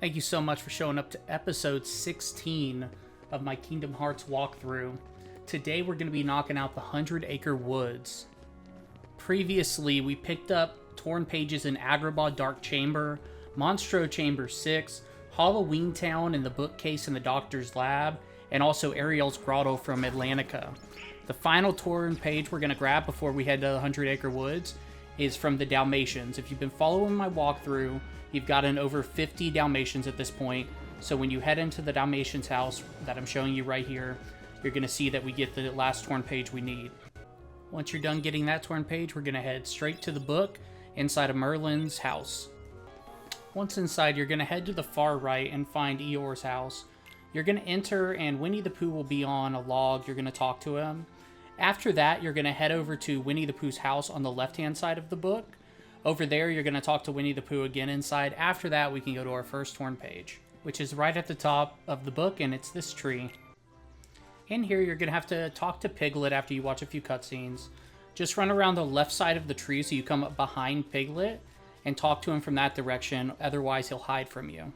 Thank you so much for showing up to episode 16 of my Kingdom Hearts walkthrough. Today we're going to be knocking out the 100 Acre Woods. Previously, we picked up torn pages in Agrabah Dark Chamber, Monstro Chamber 6, Halloween Town in the bookcase in the Doctor's Lab, and also Ariel's Grotto from Atlantica. The final torn page we're going to grab before we head to the 100 Acre Woods is from the Dalmatians. If you've been following my walkthrough, you've gotten over 50 Dalmatians at this point, so when you head into the Dalmatians house that I'm showing you right here, you're going to see that we get the last torn page we need. Once you're done getting that torn page, we're going to head straight to the book inside of Merlin's house. Once inside, you're going to head to the far right and find Eeyore's house. You're going to enter, and Winnie the Pooh will be on a log. You're going to talk to him. After that, you're going to head over to Winnie the Pooh's house on the left-hand side of the book. Over there, you're going to talk to Winnie the Pooh again inside. After that, we can go to our first torn page, which is right at the top of the book, and it's this tree. In here, you're going to have to talk to Piglet after you watch a few cutscenes. Just run around the left side of the tree so you come up behind Piglet and talk to him from that direction, otherwise he'll hide from you.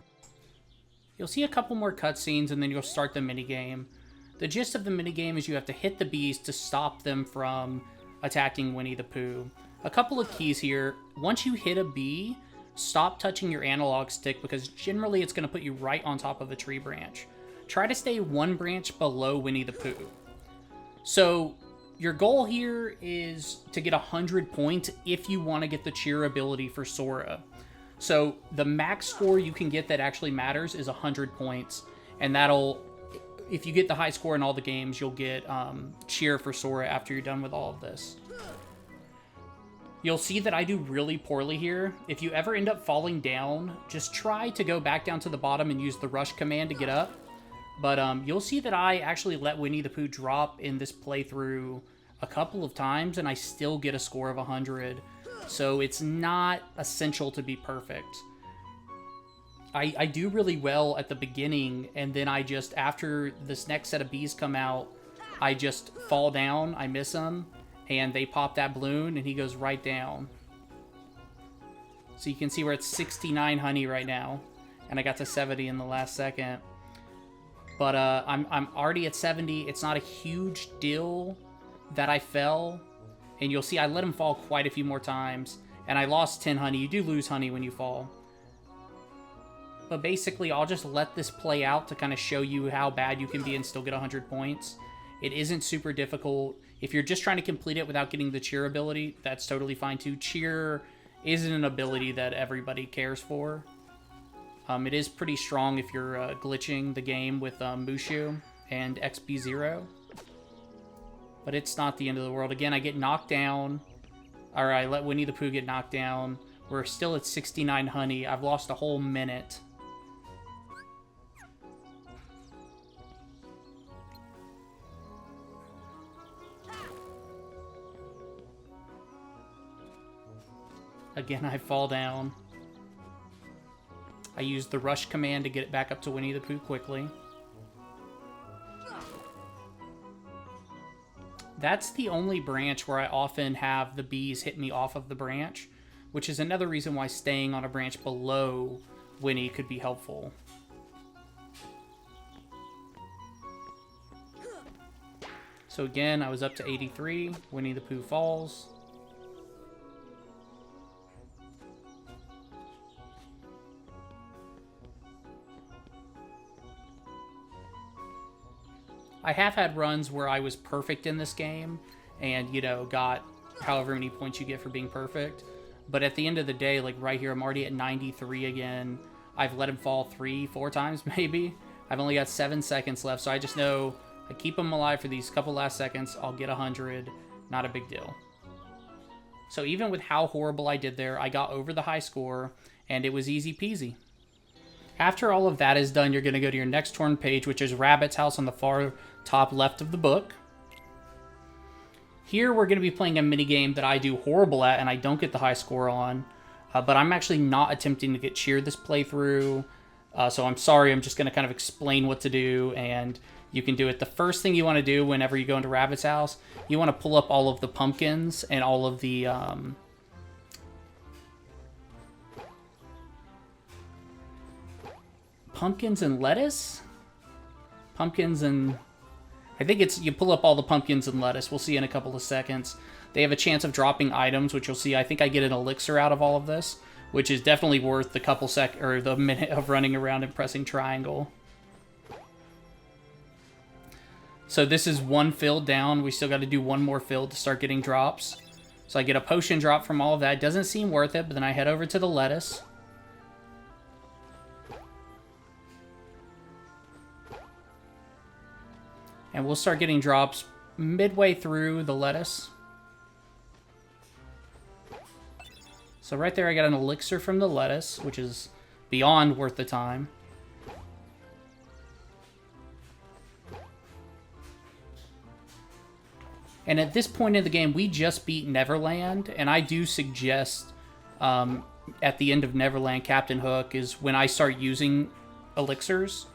You'll see a couple more cutscenes, and then you'll start the minigame. The gist of the minigame is you have to hit the bees to stop them from attacking Winnie the Pooh. A couple of keys here. Once you hit a bee, stop touching your analog stick because generally it's going to put you right on top of a tree branch. Try to stay one branch below Winnie the Pooh. So your goal here is to get 100 points if you want to get the cheer ability for Sora. So the max score you can get that actually matters is 100 points, and that'll, if you get the high score in all the games, you'll get cheer for Sora after you're done with all of this. You'll see that I do really poorly here. If you ever end up falling down, just try to go back down to the bottom and use the rush command to get up. But you'll see that I actually let Winnie the Pooh drop in this playthrough a couple of times, and I still get a score of 100. So it's not essential to be perfect. I do really well at the beginning, and then I just, after this next set of bees come out, I just fall down, I miss them, and they pop that balloon, and he goes right down. So you can see we're at 69 honey right now, and I got to 70 in the last second. But I'm already at 70. It's not a huge deal that I fell, and you'll see I let him fall quite a few more times, and I lost 10 honey. You do lose honey when you fall. But basically, I'll just let this play out to kind of show you how bad you can be and still get 100 points. It isn't super difficult. If you're just trying to complete it without getting the cheer ability, that's totally fine too. Cheer isn't an ability that everybody cares for. It is pretty strong if you're glitching the game with Mushu and XP0. But it's not the end of the world. Again, I get knocked down. Alright, let Winnie the Pooh get knocked down. We're still at 69 honey. I've lost a whole minute. Again, I fall down. I use the rush command to get it back up to Winnie the Pooh quickly. That's the only branch where I often have the bees hit me off of the branch, which is another reason why staying on a branch below Winnie could be helpful. So again, I was up to 83. Winnie the Pooh falls. I have had runs where I was perfect in this game and, you know, got however many points you get for being perfect. But at the end of the day, like right here, I'm already at 93 again. I've let him fall 3-4 times maybe. I've only got 7 seconds left, so I just know I keep him alive for these couple last seconds. I'll get 100. Not a big deal. So even with how horrible I did there, I got over the high score, and it was easy peasy. After all of that is done, you're going to go to your next torn page, which is Rabbit's house on the far top left of the book. Here, we're going to be playing a minigame that I do horrible at, and I don't get the high score on. But I'm actually not attempting to get cheer this playthrough. So I'm sorry, I'm just going to kind of explain what to do, and you can do it. The first thing you want to do whenever you go into Rabbit's house, you want to pull up all of the pumpkins and all of the pumpkins and lettuce? Pumpkins and... I think it's... You pull up all the pumpkins and lettuce. We'll see in a couple of seconds. They have a chance of dropping items, which you'll see. I think I get an elixir out of all of this, which is definitely worth the couple or the minute of running around and pressing triangle. So this is one field down. We still got to do one more field to start getting drops. So I get a potion drop from all of that. Doesn't seem worth it, but then I head over to the lettuce. And we'll start getting drops midway through the lettuce. So right there I got an elixir from the lettuce, which is beyond worth the time. And at this point in the game, we just beat Neverland, and I do suggest at the end of Neverland, Captain Hook is when I start using elixirs.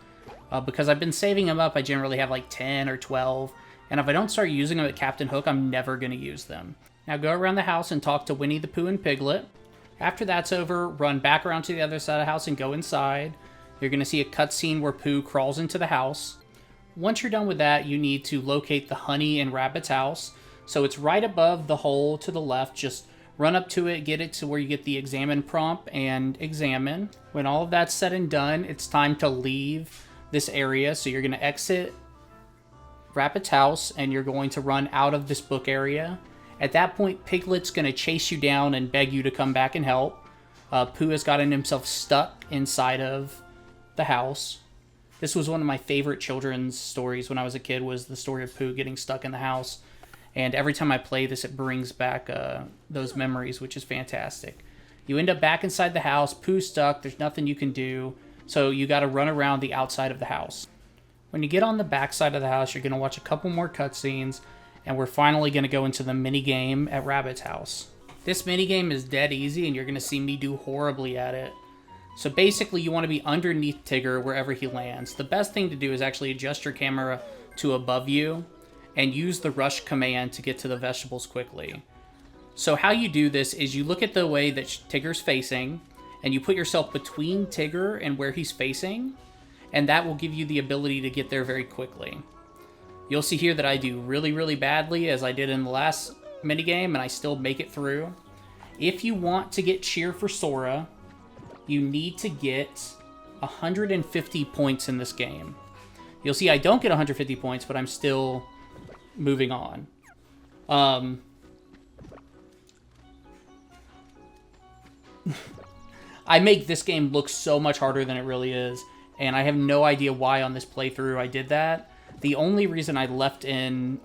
Because I've been saving them up, I generally have like 10 or 12. And if I don't start using them at Captain Hook, I'm never going to use them. Now go around the house and talk to Winnie the Pooh and Piglet. After that's over, run back around to the other side of the house and go inside. You're going to see a cutscene where Pooh crawls into the house. Once you're done with that, you need to locate the Honey and Rabbit's house. So it's right above the hole to the left. Just run up to it, get it to where you get the examine prompt, and examine. When all of that's said and done, it's time to leave this area. So you're going to exit Rabbit's house, and you're going to run out of this book area. At that point, Piglet's going to chase you down and beg you to come back and help. Pooh has gotten himself stuck inside of the house. This was one of my favorite children's stories when I was a kid, was the story of Pooh getting stuck in the house. And every time I play this, it brings back those memories, which is fantastic. You end up back inside the house. Pooh's stuck. There's nothing you can do. So you got to run around the outside of the house. When you get on the back side of the house, you're going to watch a couple more cutscenes. And we're finally going to go into the minigame at Rabbit's house. This minigame is dead easy, and you're going to see me do horribly at it. So basically, you want to be underneath Tigger wherever he lands. The best thing to do is actually adjust your camera to above you and use the rush command to get to the vegetables quickly. So how you do this is you look at the way that Tigger's facing, and you put yourself between Tigger and where he's facing, and that will give you the ability to get there very quickly. You'll see here that I do really, really badly, as I did in the last minigame, and I still make it through. If you want to get cheer for Sora, you need to get 150 points in this game. You'll see I don't get 150 points, but I'm still moving on. I make this game look so much harder than it really is, and I have no idea why on this playthrough I did that. The only reason I left in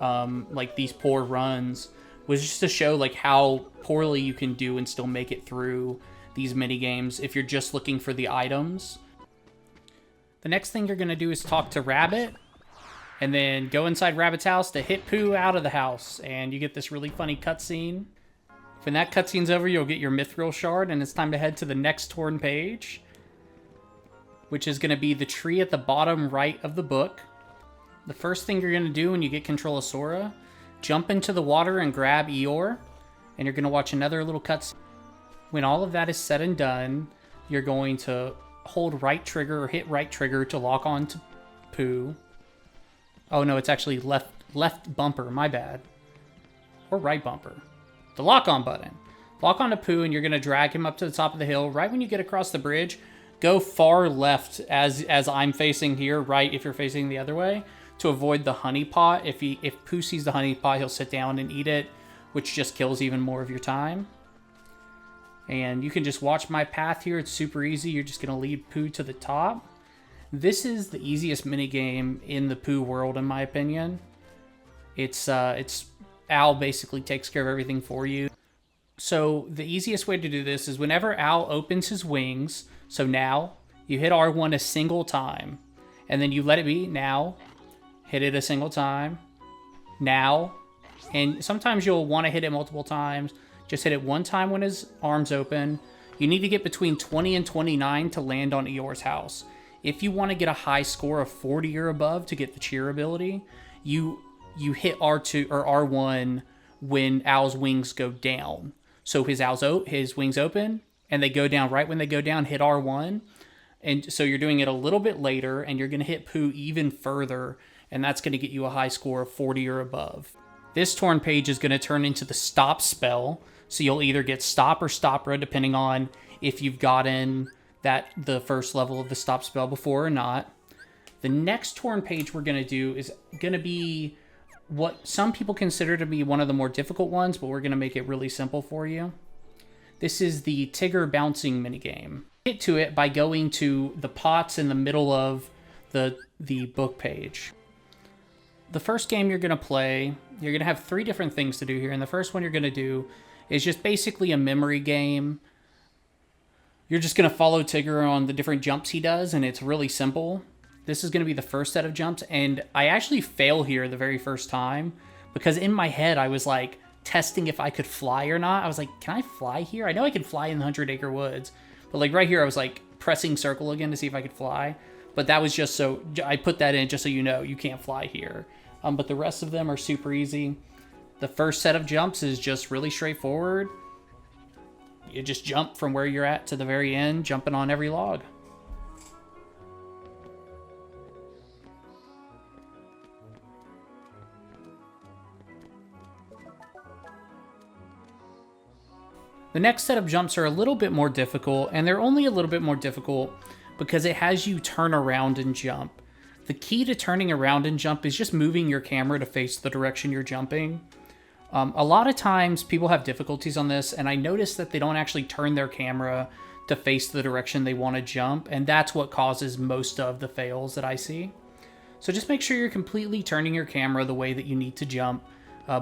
like these poor runs was just to show like how poorly you can do and still make it through these mini games if you're just looking for the items. The next thing you're going to do is talk to Rabbit, and then go inside Rabbit's house to hit Pooh out of the house, and you get this really funny cutscene. When that cutscene's over, you'll get your Mithril Shard, and it's time to head to the next torn page, which is going to be the tree at the bottom right of the book. The first thing you're going to do when you get control of Sora, jump into the water and grab Eeyore, and you're going to watch another little cutscene. When all of that is said and done, you're going to hold right trigger or hit right trigger to lock on to Pooh. Oh no, it's actually left bumper, my bad. Or right bumper. The lock on button. Lock on to Pooh, and you're going to drag him up to the top of the hill. Right when you get across the bridge, go far left as I'm facing here, right if you're facing the other way, to avoid the honey pot. If Pooh sees the honey pot, he'll sit down and eat it, which just kills even more of your time. And you can just watch my path here. It's super easy. You're just going to lead Pooh to the top. This is the easiest minigame in the Pooh world, in my opinion. It's Al basically takes care of everything for you. So the easiest way to do this is whenever Al opens his wings, so now, you hit R1 a single time, and then you let it be, now, hit it a single time, now, and sometimes you'll want to hit it multiple times. Just hit it one time when his arm's open. You need to get between 20 and 29 to land on Eeyore's house. If you want to get a high score of 40 or above to get the cheer ability, you hit R2 or R1 when Al's wings go down. So his wings open, and they go down. Right when they go down, hit R1. And so you're doing it a little bit later, and you're going to hit Pooh even further, and that's going to get you a high score of 40 or above. This torn page is going to turn into the stop spell, so you'll either get stop or stopra, depending on if you've gotten the first level of the stop spell before or not. The next torn page we're going to do is going to be what some people consider to be one of the more difficult ones, but we're going to make it really simple for you. This is the Tigger bouncing minigame. Get to it by going to the pots in the middle of the book page. The first game you're going to play, you're going to have 3 different things to do here, and the first one you're going to do is just basically a memory game. You're just going to follow Tigger on the different jumps he does, and it's really simple. This is going to be the first set of jumps, and I actually fail here the very first time, because in my head I was like testing if I could fly or not. I was like, can I fly here? I know I can fly in the 100 Acre Woods, but like right here I was like pressing circle again to see if I could fly. But that was just so, I put that in just so you know, you can't fly here. But the rest of them are super easy. The first set of jumps is just really straightforward. You just jump from where you're at to the very end, jumping on every log. The next set of jumps are a little bit more difficult, and they're only a little bit more difficult because it has you turn around and jump. The key to turning around and jump is just moving your camera to face the direction you're jumping. A lot of times people have difficulties on this, and I notice that they don't actually turn their camera to face the direction they want to jump, and that's what causes most of the fails that I see. So just make sure you're completely turning your camera the way that you need to jump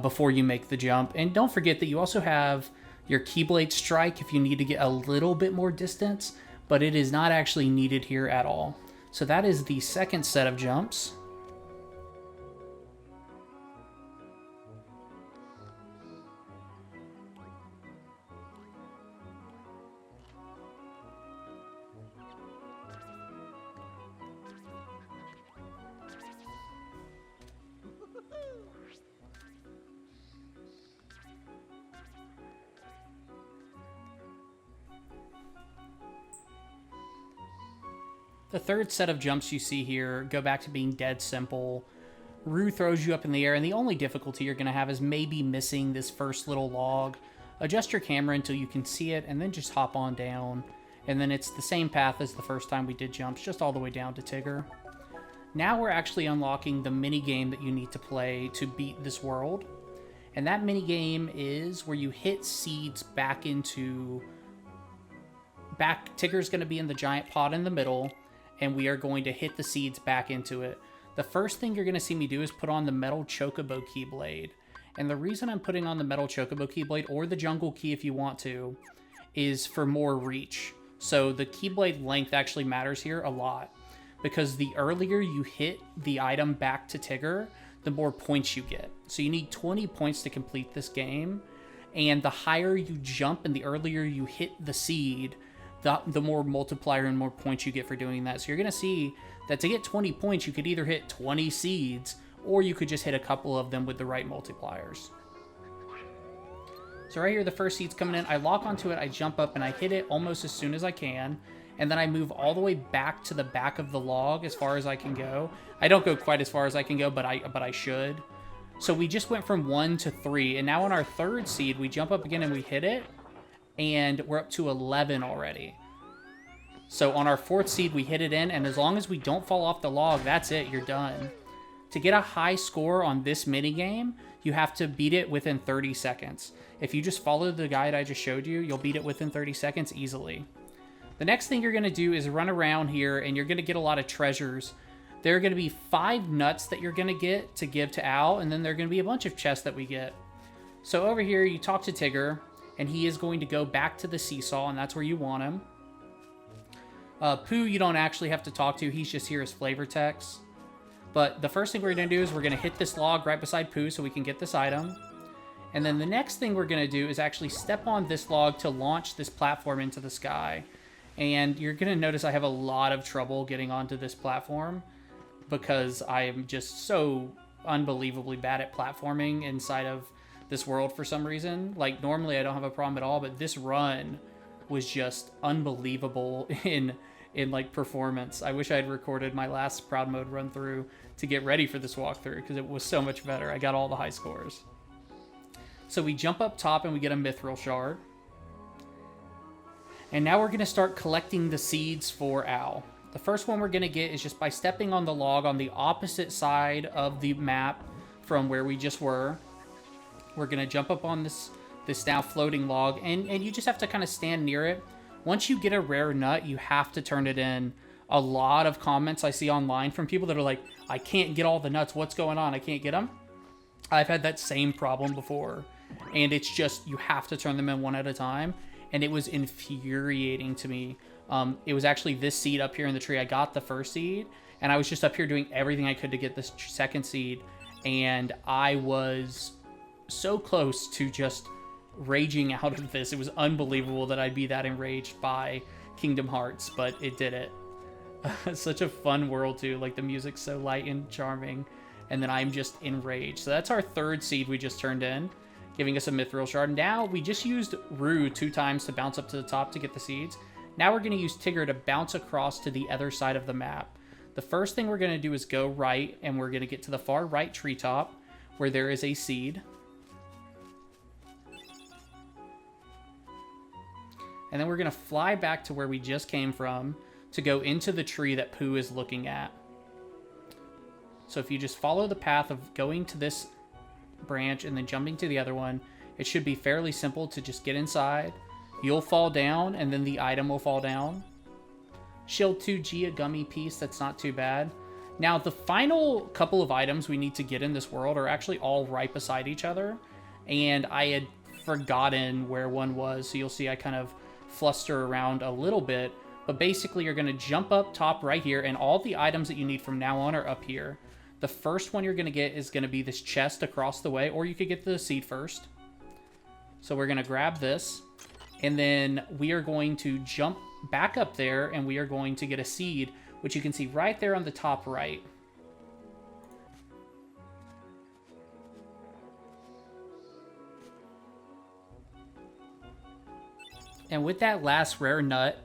before you make the jump. And don't forget that you also have your Keyblade strike if you need to get a little bit more distance, but it is not actually needed here at all. So that is the second set of jumps. The third set of jumps you see here go back to being dead simple. Rue throws you up in the air, and the only difficulty you're going to have is maybe missing this first little log. Adjust your camera until you can see it, and then just hop on down. And then it's the same path as the first time we did jumps, just all the way down to Tigger. Now we're actually unlocking the mini game that you need to play to beat this world. And that mini game is where you hit seeds back into... Tigger's going to be in the giant pot in the middle, and we are going to hit the seeds back into it. The first thing you're going to see me do is put on the metal chocobo keyblade. And the reason I'm putting on the metal chocobo keyblade, or the jungle key if you want to, is for more reach. So the keyblade length actually matters here a lot, because the earlier you hit the item back to Tigger, the more points you get. So you need 20 points to complete this game, and the higher you jump and the earlier you hit the seed, the more multiplier and more points you get for doing that. So you're going to see that to get 20 points, you could either hit 20 seeds, or you could just hit a couple of them with the right multipliers. So right here, the first seed's coming in. I lock onto it, I jump up, and I hit it almost as soon as I can. And then I move all the way back to the back of the log as far as I can go. I don't go quite as far as I can go, but I should. So we just went from 1 to 3, and now on our third seed, we jump up again and we hit it. And we're up to 11 already. So on our fourth seed, we hit it in, and as long as we don't fall off the log, that's it, you're done. To get a high score on this minigame, you have to beat it within 30 seconds. If you just follow the guide I just showed you, you'll beat it within 30 seconds easily. The next thing you're going to do is run around here, and you're going to get a lot of treasures. There are going to be 5 nuts that you're going to get to give to Al, and then there are going to be a bunch of chests that we get. So over here, you talk to Tigger, and he is going to go back to the seesaw, and that's where you want him. Pooh, you don't actually have to talk to. He's just here as flavor text. But the first thing we're going to do is we're going to hit this log right beside Pooh so we can get this item. And then the next thing we're going to do is actually step on this log to launch this platform into the sky. And you're going to notice I have a lot of trouble getting onto this platform because I am just so unbelievably bad at platforming inside of this world for some reason. Like, normally I don't have a problem at all, but this run was just unbelievable in in like performance. I wish I had recorded my last Proud Mode run through to get ready for this walkthrough because it was so much better. I got all the high scores. So we jump up top and we get a Mithril Shard. And now we're going to start collecting the seeds for Owl. The first one we're going to get is just by stepping on the log on the opposite side of the map from where we just were. We're going to jump up on this now floating log, and you just have to kind of stand near it. Once you get a rare nut, you have to turn it in. A lot of comments I see online from people that are like, I can't get all the nuts. What's going on? I can't get them. I've had that same problem before, and it's just you have to turn them in one at a time, and it was infuriating to me. It was actually this seed up here in the tree. I got the first seed, and I was just up here doing everything I could to get this second seed, and I was so close to just raging out of this. It was unbelievable that I'd be that enraged by Kingdom Hearts, but it did it. Such a fun world too. Like the music's so light and charming, and then I'm just enraged. So that's our third seed we just turned in, giving us a Mithril Shard. Now we just used Rue 2 times to bounce up to the top to get the seeds. Now we're going to use Tigger to bounce across to the other side of the map. The first thing we're going to do is go right, and we're going to get to the far right treetop where there is a seed. And then we're going to fly back to where we just came from to go into the tree that Pooh is looking at. So if you just follow the path of going to this branch and then jumping to the other one, it should be fairly simple to just get inside. You'll fall down, and then the item will fall down. Shield 2G, a gummy piece, that's not too bad. Now, the final couple of items we need to get in this world are actually all right beside each other, and I had forgotten where one was, so you'll see I kind of fluster around a little bit, but basically you're going to jump up top right here, and all the items that you need from now on are up here. The first one you're going to get is going to be this chest across the way, or you could get the seed first. So we're going to grab this, and then we are going to jump back up there, and we are going to get a seed, which you can see right there on the top right. And with that last rare nut,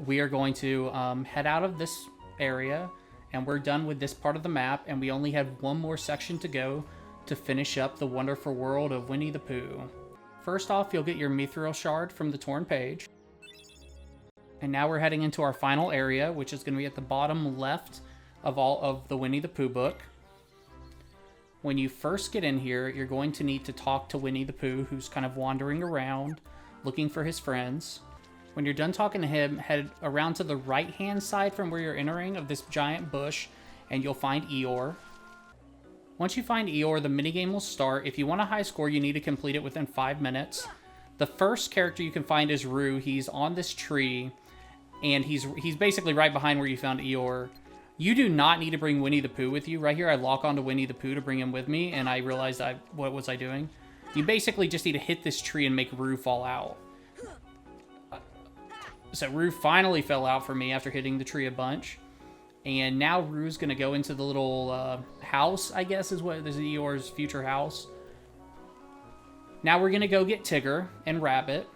we are going to head out of this area, and we're done with this part of the map, and we only have one more section to go to finish up the wonderful world of Winnie the Pooh. First off, you'll get your Mithril Shard from the torn page. And now we're heading into our final area, which is going to be at the bottom left of all of the Winnie the Pooh book. When you first get in here, you're going to need to talk to Winnie the Pooh, who's kind of wandering around, looking for his friends. When you're done talking to him, head around to the right-hand side from where you're entering of this giant bush, and you'll find Eeyore. Once you find Eeyore, the minigame will start. If you want a high score, you need to complete it within 5 minutes. The first character you can find is Rue. He's on this tree, and he's basically right behind where you found Eeyore. You do not need to bring Winnie the Pooh with you. Right here, I lock onto Winnie the Pooh to bring him with me, and I realized what was I doing? You basically just need to hit this tree and make Rue fall out. So Rue finally fell out for me after hitting the tree a bunch. And now Rue's going to go into the little house, I guess is what this is, Eeyore's future house. Now we're going to go get Tigger and Rabbit.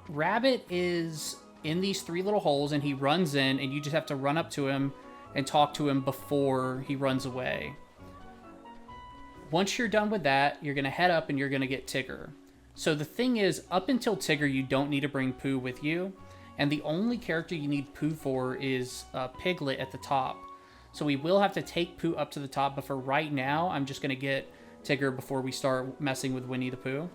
Rabbit is in these 3 little holes, and he runs in, and you just have to run up to him and talk to him before he runs away. Once you're done with that, you're going to head up and you're going to get Tigger. So the thing is, up until Tigger, you don't need to bring Pooh with you. And the only character you need Pooh for is Piglet at the top. So we will have to take Pooh up to the top, but for right now, I'm just going to get Tigger before we start messing with Winnie the Pooh.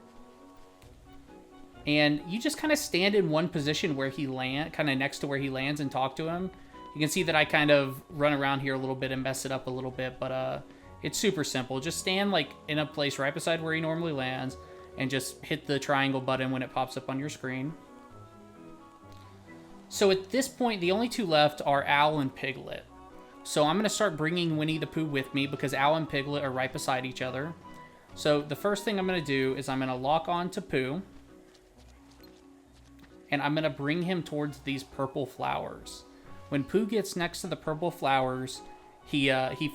And you just kind of stand in one position where he lands, kind of next to where he lands, and talk to him. You can see that I kind of run around here a little bit and mess it up a little bit, but it's super simple. Just stand like in a place right beside where he normally lands, and just hit the triangle button when it pops up on your screen. So at this point, the only 2 left are Owl and Piglet. So I'm going to start bringing Winnie the Pooh with me because Owl and Piglet are right beside each other. So the first thing I'm going to do is I'm going to lock on to Pooh. And I'm going to bring him towards these purple flowers. When Pooh gets next to the purple flowers, he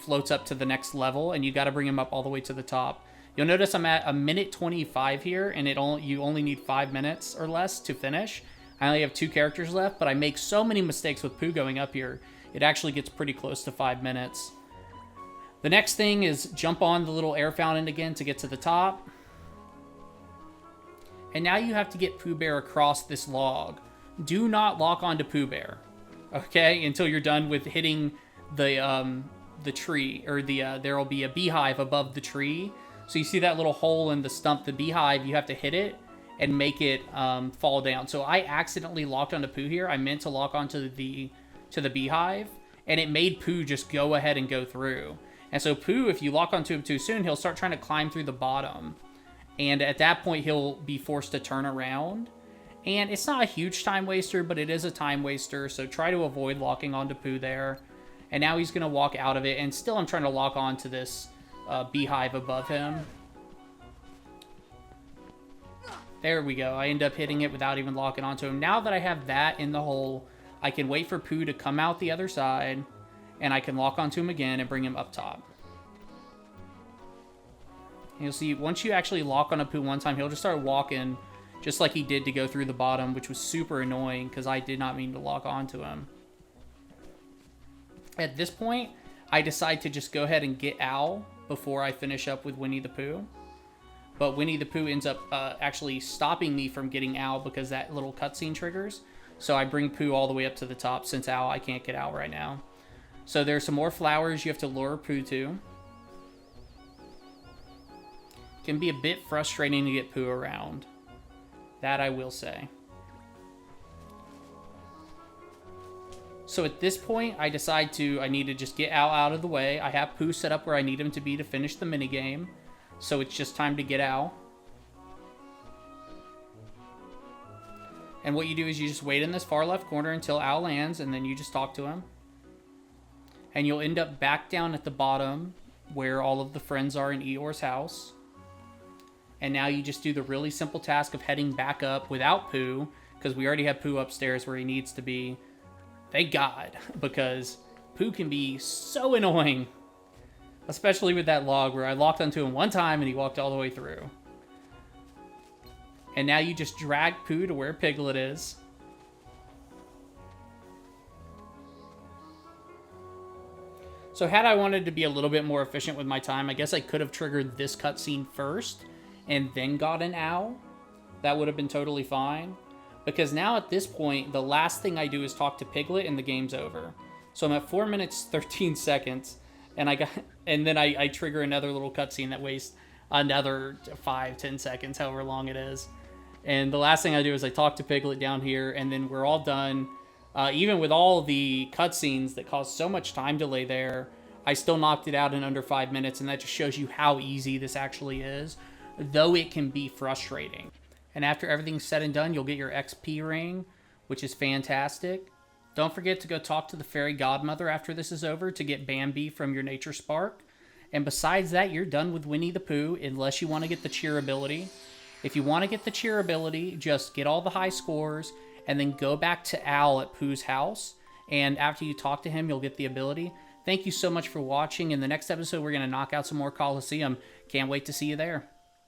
floats up to the next level, and you got to bring him up all the way to the top. You'll notice I'm at 1:25 here, and you only need 5 minutes or less to finish. I only have 2 characters left, but I make so many mistakes with Pooh going up here. It actually gets pretty close to 5 minutes. The next thing is jump on the little air fountain again to get to the top. And now you have to get Pooh Bear across this log. Do not lock onto Pooh Bear, okay, until you're done with hitting the tree, or there will be a beehive above the tree. So you see that little hole in the stump, the beehive, you have to hit it and make it fall down. So I accidentally locked onto Pooh here. I meant to lock onto the beehive, and it made Pooh just go ahead and go through. And so Pooh, if you lock onto him too soon, he'll start trying to climb through the bottom. And at that point, he'll be forced to turn around. And it's not a huge time waster, but it is a time waster. So try to avoid locking onto Pooh there. And now he's going to walk out of it. And still I'm trying to lock onto this beehive above him. There we go. I end up hitting it without even locking onto him. Now that I have that in the hole, I can wait for Pooh to come out the other side. And I can lock onto him again and bring him up top. And you'll see, once you actually lock on a Pooh one time, he'll just start walking just like he did to go through the bottom, which was super annoying because I did not mean to lock onto him. At this point, I decide to just go ahead and get Owl before I finish up with Winnie the Pooh. But Winnie the Pooh ends up actually stopping me from getting Owl because that little cutscene triggers. So I bring Pooh all the way up to the top since Owl, I can't get Owl right now. So there's some more flowers you have to lure Pooh to. Can be a bit frustrating to get Pooh around. That I will say. So at this point, I decide I need to just get Owl out of the way. I have Pooh set up where I need him to be to finish the minigame. So it's just time to get Owl. And what you do is you just wait in this far left corner until Owl lands, and then you just talk to him. And you'll end up back down at the bottom where all of the friends are in Eeyore's house. And now you just do the really simple task of heading back up without Pooh, because we already have Pooh upstairs where he needs to be. Thank God, because Pooh can be so annoying. Especially with that log where I locked onto him one time and he walked all the way through. And now you just drag Pooh to where Piglet is. So had I wanted to be a little bit more efficient with my time, I guess I could have triggered this cutscene first and then got an Owl. That would have been totally fine. Because now at this point, the last thing I do is talk to Piglet and the game's over. So I'm at 4 minutes, 13 seconds. And then I trigger another little cutscene that wastes another 5-10 seconds, however long it is. And the last thing I do is I talk to Piglet down here, and then we're all done. Even with all the cutscenes that caused so much time delay there, I still knocked it out in under 5 minutes, and that just shows you how easy this actually is, though it can be frustrating. And after everything's said and done, you'll get your XP ring, which is fantastic. Don't forget to go talk to the fairy godmother after this is over to get Bambi from your nature spark. And besides that, you're done with Winnie the Pooh, unless you want to get the cheer ability. If you want to get the cheer ability, just get all the high scores, and then go back to Owl at Pooh's house. And after you talk to him, you'll get the ability. Thank you so much for watching. In the next episode, we're going to knock out some more Coliseum. Can't wait to see you there.